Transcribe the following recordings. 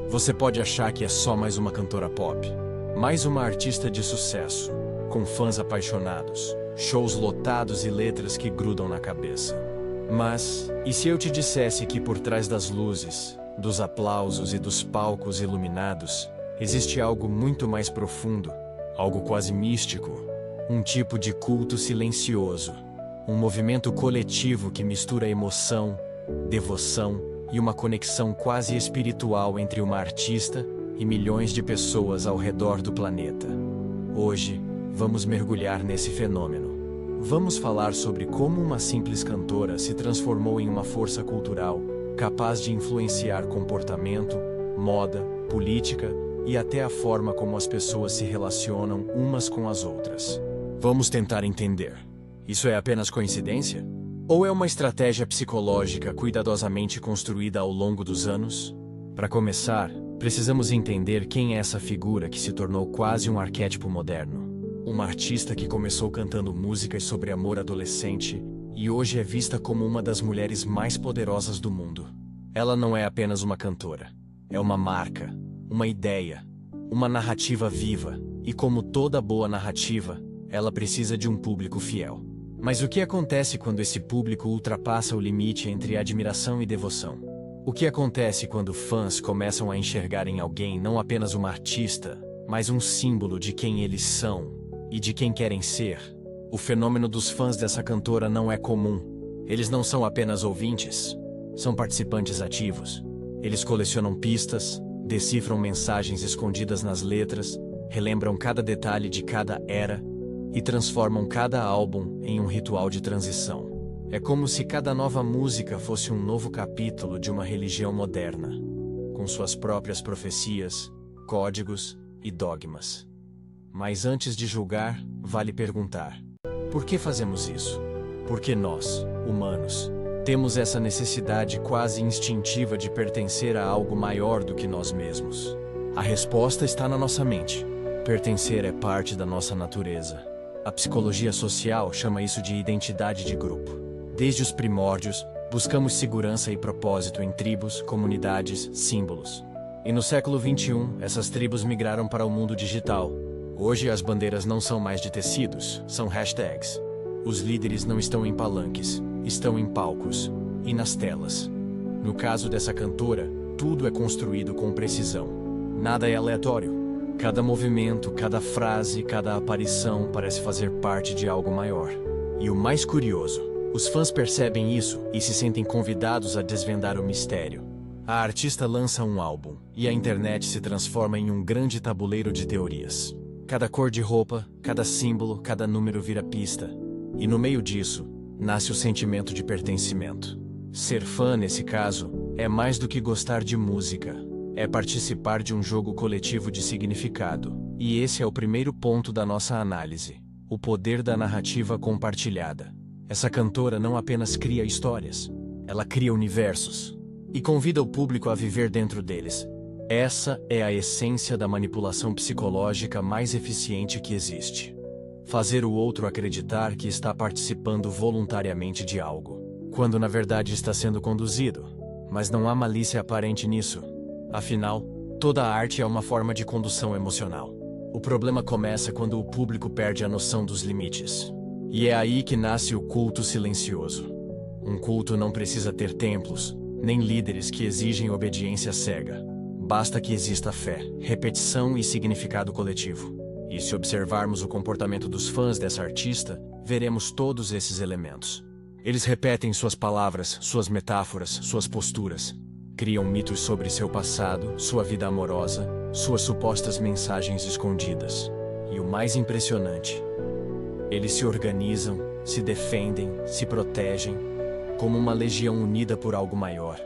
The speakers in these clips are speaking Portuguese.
Você pode achar que é só mais uma cantora pop, mais uma artista de sucesso, com fãs apaixonados, shows lotados e letras que grudam na cabeça. Mas, e se eu te dissesse que por trás das luzes, dos aplausos e dos palcos iluminados, existe algo muito mais profundo, algo quase místico, um tipo de culto silencioso, um movimento coletivo que mistura emoção, devoção e uma conexão quase espiritual entre uma artista e milhões de pessoas ao redor do planeta. Hoje, vamos mergulhar nesse fenômeno. Vamos falar sobre como uma simples cantora se transformou em uma força cultural capaz de influenciar comportamento, moda, política e até a forma como as pessoas se relacionam umas com as outras. Vamos tentar entender. Isso é apenas coincidência? Ou é uma estratégia psicológica cuidadosamente construída ao longo dos anos? Para começar, precisamos entender quem é essa figura que se tornou quase um arquétipo moderno. Uma artista que começou cantando músicas sobre amor adolescente e hoje é vista como uma das mulheres mais poderosas do mundo. Ela não é apenas uma cantora. É uma marca, uma ideia, uma narrativa viva. E como toda boa narrativa, ela precisa de um público fiel. Mas o que acontece quando esse público ultrapassa o limite entre admiração e devoção? O que acontece quando fãs começam a enxergar em alguém não apenas uma artista, mas um símbolo de quem eles são e de quem querem ser? O fenômeno dos fãs dessa cantora não é comum. Eles não são apenas ouvintes, são participantes ativos. Eles colecionam pistas, decifram mensagens escondidas nas letras, relembram cada detalhe de cada era e transformam cada álbum em um ritual de transição. É como se cada nova música fosse um novo capítulo de uma religião moderna, com suas próprias profecias, códigos e dogmas. Mas antes de julgar, vale perguntar: por que fazemos isso? Por que nós, humanos, temos essa necessidade quase instintiva de pertencer a algo maior do que nós mesmos? A resposta está na nossa mente. Pertencer é parte da nossa natureza. A psicologia social chama isso de identidade de grupo. Desde os primórdios, buscamos segurança e propósito em tribos, comunidades, símbolos. E no século XXI, essas tribos migraram para o mundo digital. Hoje as bandeiras não são mais de tecidos, são hashtags. Os líderes não estão em palanques, estão em palcos e nas telas. No caso dessa cantora, tudo é construído com precisão. Nada é aleatório. Cada movimento, cada frase, cada aparição parece fazer parte de algo maior. E o mais curioso, os fãs percebem isso e se sentem convidados a desvendar o mistério. A artista lança um álbum e a internet se transforma em um grande tabuleiro de teorias. Cada cor de roupa, cada símbolo, cada número vira pista. E no meio disso, nasce o sentimento de pertencimento. Ser fã, nesse caso, é mais do que gostar de música. É participar de um jogo coletivo de significado. E esse é o primeiro ponto da nossa análise: o poder da narrativa compartilhada. Essa cantora não apenas cria histórias, ela cria universos e convida o público a viver dentro deles. Essa é a essência da manipulação psicológica mais eficiente que existe. Fazer o outro acreditar que está participando voluntariamente de algo, quando na verdade está sendo conduzido. Mas não há malícia aparente nisso. Afinal, toda arte é uma forma de condução emocional. O problema começa quando o público perde a noção dos limites. E é aí que nasce o culto silencioso. Um culto não precisa ter templos, nem líderes que exigem obediência cega. Basta que exista fé, repetição e significado coletivo. E se observarmos o comportamento dos fãs dessa artista, veremos todos esses elementos. Eles repetem suas palavras, suas metáforas, suas posturas. Criam mitos sobre seu passado, sua vida amorosa, suas supostas mensagens escondidas. E o mais impressionante, eles se organizam, se defendem, se protegem, como uma legião unida por algo maior.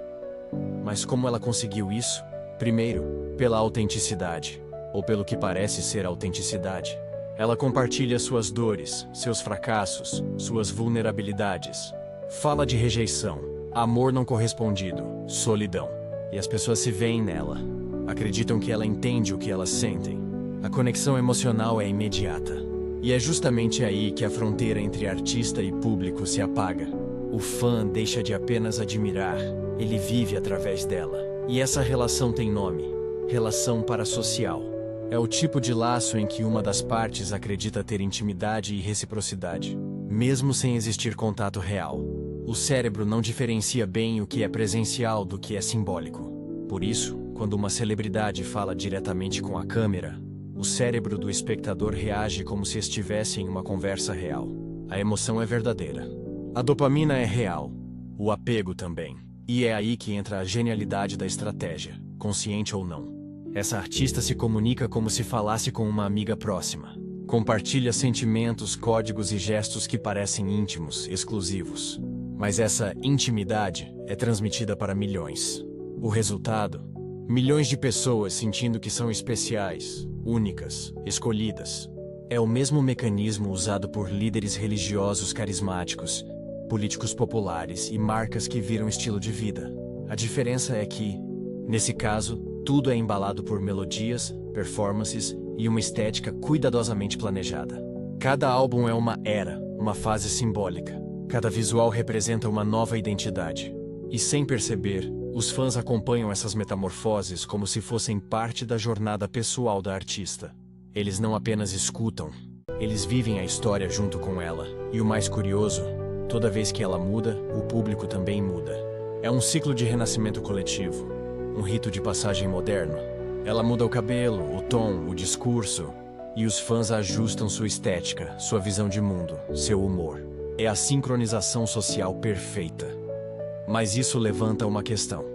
Mas como ela conseguiu isso? Primeiro, pela autenticidade, ou pelo que parece ser autenticidade. Ela compartilha suas dores, seus fracassos, suas vulnerabilidades. Fala de rejeição, amor não correspondido, solidão. E as pessoas se veem nela. Acreditam que ela entende o que elas sentem. A conexão emocional é imediata. E é justamente aí que a fronteira entre artista e público se apaga. O fã deixa de apenas admirar, ele vive através dela. E essa relação tem nome: Relação parasocial. É o tipo de laço em que uma das partes acredita ter intimidade e reciprocidade, mesmo sem existir contato real. O cérebro não diferencia bem o que é presencial do que é simbólico. Por isso, quando uma celebridade fala diretamente com a câmera, o cérebro do espectador reage como se estivesse em uma conversa real. A emoção é verdadeira. A dopamina é real. O apego também. E é aí que entra a genialidade da estratégia, consciente ou não. Essa artista se comunica como se falasse com uma amiga próxima. Compartilha sentimentos, códigos e gestos que parecem íntimos, exclusivos. Mas essa intimidade é transmitida para milhões. O resultado? Milhões de pessoas sentindo que são especiais, únicas, escolhidas. É o mesmo mecanismo usado por líderes religiosos carismáticos, políticos populares e marcas que viram estilo de vida. A diferença é que, nesse caso, tudo é embalado por melodias, performances e uma estética cuidadosamente planejada. Cada álbum é uma era, uma fase simbólica. Cada visual representa uma nova identidade. E sem perceber, os fãs acompanham essas metamorfoses como se fossem parte da jornada pessoal da artista. Eles não apenas escutam, eles vivem a história junto com ela. E o mais curioso, toda vez que ela muda, o público também muda. É um ciclo de renascimento coletivo, um rito de passagem moderno. Ela muda o cabelo, o tom, o discurso, e os fãs ajustam sua estética, sua visão de mundo, seu humor. É a sincronização social perfeita. Mas isso levanta uma questão.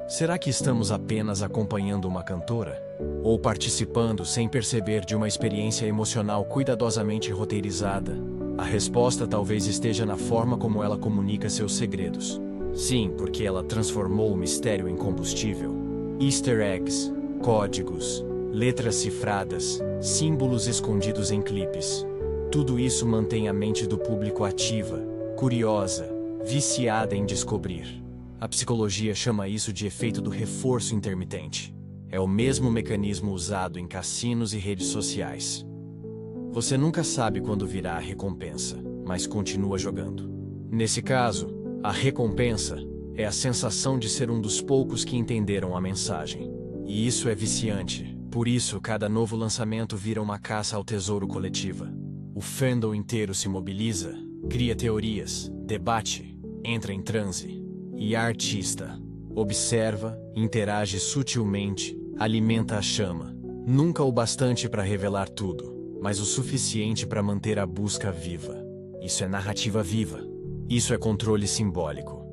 Será que estamos apenas acompanhando uma cantora? Ou participando sem perceber de uma experiência emocional cuidadosamente roteirizada? A resposta talvez esteja na forma como ela comunica seus segredos. Sim, porque ela transformou o mistério em combustível. Easter eggs, códigos, letras cifradas, símbolos escondidos em clipes. Tudo isso mantém a mente do público ativa, curiosa, viciada em descobrir. A psicologia chama isso de efeito do reforço intermitente. É o mesmo mecanismo usado em cassinos e redes sociais. Você nunca sabe quando virá a recompensa, mas continua jogando. Nesse caso, a recompensa é a sensação de ser um dos poucos que entenderam a mensagem. E isso é viciante. Por isso, cada novo lançamento vira uma caça ao tesouro coletiva. O fandom inteiro se mobiliza, cria teorias, debate, entra em transe. E a artista observa, interage sutilmente, alimenta a chama. Nunca o bastante para revelar tudo, mas o suficiente para manter a busca viva. Isso é narrativa viva. Isso é controle simbólico.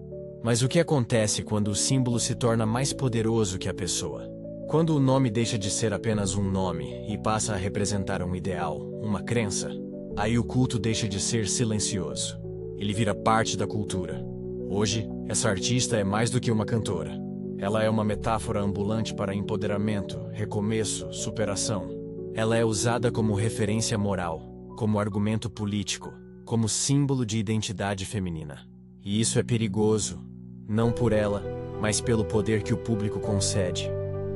Mas o que acontece quando o símbolo se torna mais poderoso que a pessoa? Quando o nome deixa de ser apenas um nome e passa a representar um ideal, uma crença, aí o culto deixa de ser silencioso. Ele vira parte da cultura. Hoje, essa artista é mais do que uma cantora. Ela é uma metáfora ambulante para empoderamento, recomeço, superação. Ela é usada como referência moral, como argumento político, como símbolo de identidade feminina. E isso é perigoso, não por ela, mas pelo poder que o público concede.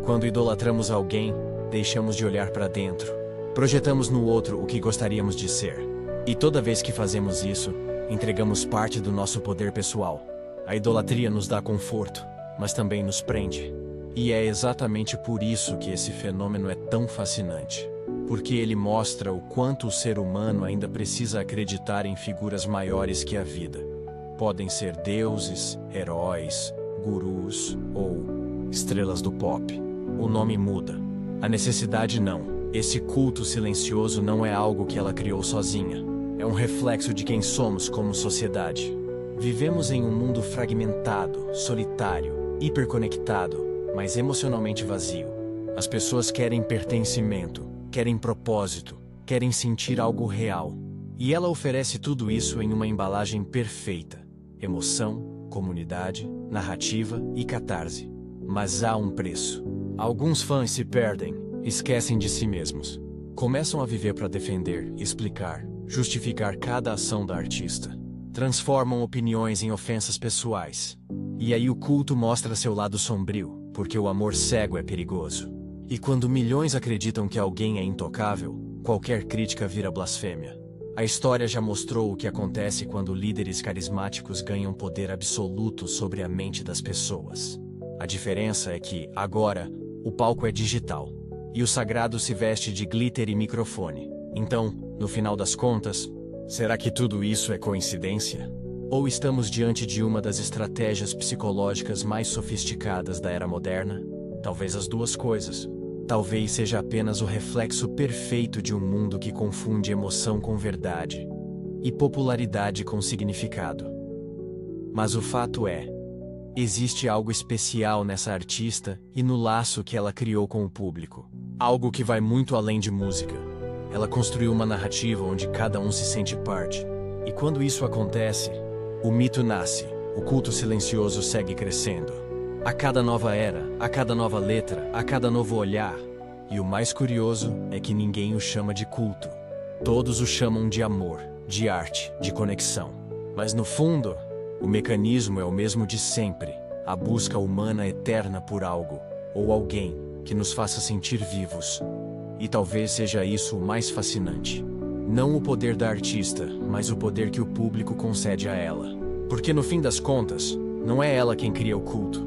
Quando idolatramos alguém, deixamos de olhar para dentro. Projetamos no outro o que gostaríamos de ser. E toda vez que fazemos isso, entregamos parte do nosso poder pessoal. A idolatria nos dá conforto, mas também nos prende. E é exatamente por isso que esse fenômeno é tão fascinante. Porque ele mostra o quanto o ser humano ainda precisa acreditar em figuras maiores que a vida. Podem ser deuses, heróis, gurus ou estrelas do pop. O nome muda. A necessidade não. Esse culto silencioso não é algo que ela criou sozinha. É um reflexo de quem somos como sociedade. Vivemos em um mundo fragmentado, solitário, hiperconectado, mas emocionalmente vazio. As pessoas querem pertencimento, querem propósito, querem sentir algo real. E ela oferece tudo isso em uma embalagem perfeita. Emoção, comunidade, narrativa e catarse. Mas há um preço. Alguns fãs se perdem, esquecem de si mesmos. Começam a viver para defender, explicar, justificar cada ação da artista. Transformam opiniões em ofensas pessoais. E aí o culto mostra seu lado sombrio, porque o amor cego é perigoso. E quando milhões acreditam que alguém é intocável, qualquer crítica vira blasfêmia. A história já mostrou o que acontece quando líderes carismáticos ganham poder absoluto sobre a mente das pessoas. A diferença é que, agora, o palco é digital. E o sagrado se veste de glitter e microfone. Então, no final das contas, será que tudo isso é coincidência? Ou estamos diante de uma das estratégias psicológicas mais sofisticadas da era moderna? Talvez as duas coisas. Talvez seja apenas o reflexo perfeito de um mundo que confunde emoção com verdade e popularidade com significado. Mas o fato é, existe algo especial nessa artista e no laço que ela criou com o público. Algo que vai muito além de música. Ela construiu uma narrativa onde cada um se sente parte. E quando isso acontece, o mito nasce, o culto silencioso segue crescendo. A cada nova era, a cada nova letra, a cada novo olhar. E o mais curioso é que ninguém o chama de culto. Todos o chamam de amor, de arte, de conexão. Mas no fundo, o mecanismo é o mesmo de sempre. A busca humana eterna por algo, ou alguém, que nos faça sentir vivos. E talvez seja isso o mais fascinante. Não o poder da artista, mas o poder que o público concede a ela. Porque no fim das contas, não é ela quem cria o culto.